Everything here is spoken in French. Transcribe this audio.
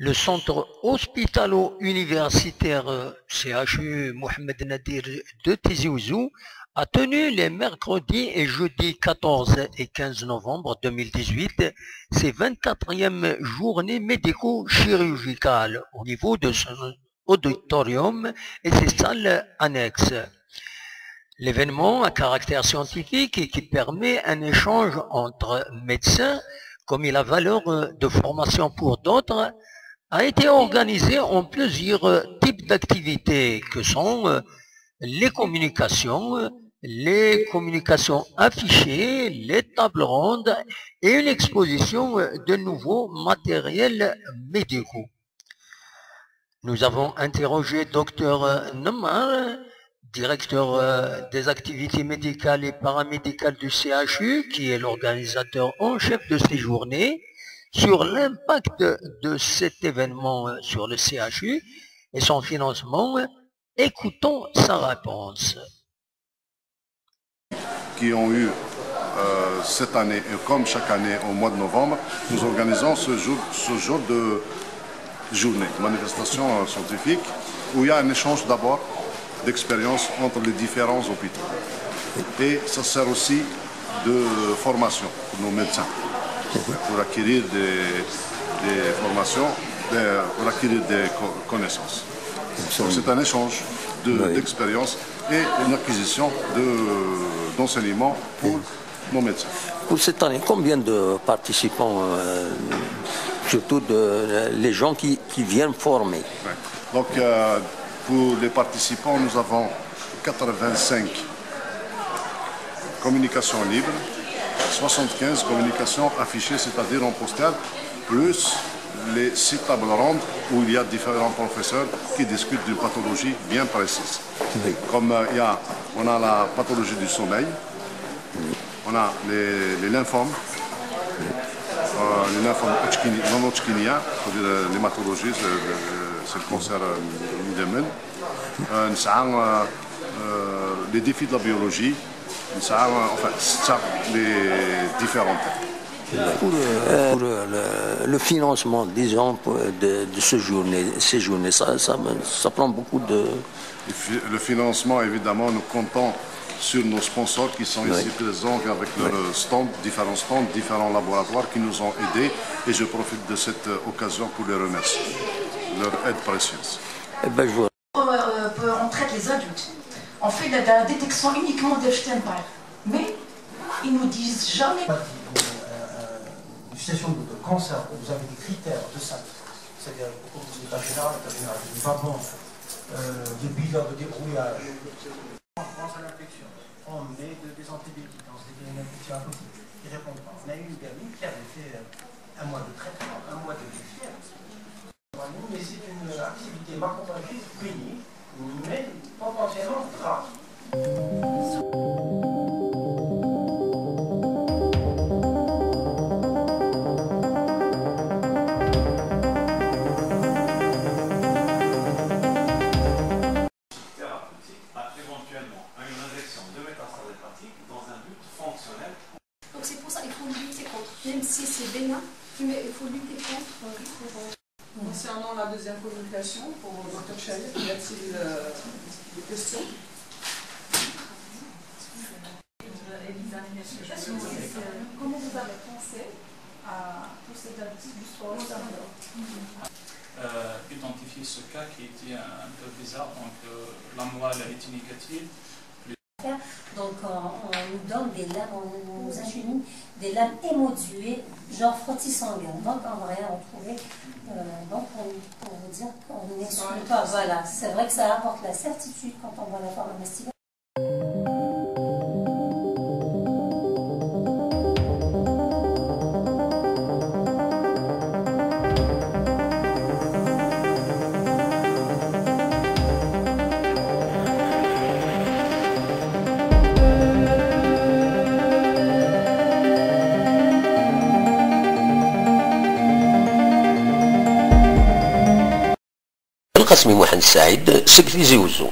Le centre hospitalo-universitaire CHU Mohamed Nadir de Tizi Ouzou a tenu les mercredis et jeudis 14 et 15 novembre 2018 ses 24e journées médico-chirurgicales au niveau de son auditorium et ses salles annexes. L'événement à caractère scientifique et qui permet un échange entre médecins, comme il a valeur de formation pour d'autres, a été organisé en plusieurs types d'activités que sont les communications affichées, les tables rondes et une exposition de nouveaux matériels médicaux. Nous avons interrogé Dr Namar, directeur des activités médicales et paramédicales du CHU, qui est l'organisateur en chef de ces journées, sur l'impact de cet événement sur le CHU et son financement. Écoutons sa réponse. Qui ont eu cette année, et comme chaque année au mois de novembre, nous organisons ce jour de journée, de manifestation scientifique, où il y a un échange d'abord d'expérience entre les différents hôpitaux. Et ça sert aussi de formation pour nos médecins, pour acquérir des formations, pour acquérir des connaissances. C'est un échange d'expérience et une acquisition d'enseignement pour nos médecins. Pour cette année, combien de participants, surtout les gens qui viennent former? Ouais. Donc, pour les participants, nous avons 85 communications libres, 75 communications affichées, c'est-à-dire en poster, plus les 6 tables rondes où il y a différents professeurs qui discutent d'une pathologie bien précise. Oui. Comme on a la pathologie du sommeil, on a les lymphomes, les lymphomes non-Hodgkiniens, c'est-à-dire l'hématologie, c'est le cancer du domaine. Les défis de la biologie, enfin, les différents thèmes. Pour le financement, disons, de ces journées, ça prend beaucoup de... Le financement, évidemment, nous comptons sur nos sponsors qui sont ici présents avec leurs stands, différents laboratoires qui nous ont aidés, et je profite de cette occasion pour les remercier. Leur aide précieuse. On traite les adultes. On fait de la détection uniquement de Steinbach. Mais ils nous disent jamais... Une situation de cancer où vous avez des critères de ça, c'est-à-dire l'état général, du vagement, des bilans de débrouillage. On pense à l'infection, on met des antibiotiques, on se dit qu'il y a une infection impossible, ils ne répondent pas. On a eu une gamine qui avait fait un mois de traitement, un mois de fièvre. Mais c'est une activité macrophagique bénigne, mais potentiellement grave. Donc c'est pour ça qu'il faut lutter contre, même si c'est bénin, mais il faut lutter contre. Concernant la deuxième communication, pour Dr Chalet, y a-t-il des questions? Comment vous avez pensé pour cette histoire identifier ce cas qui était un peu bizarre, donc la moelle est négative. Donc on nous donne des lames, on nous achemine des lames hémodiluées, genre frottis sanguin. Donc on va rien retrouver. Donc pour vous dire qu'on n'exclut pas. Voilà, c'est vrai que ça apporte la certitude quand on voit la forme investigation. القسمي محمد السعيد سكتي زي وزو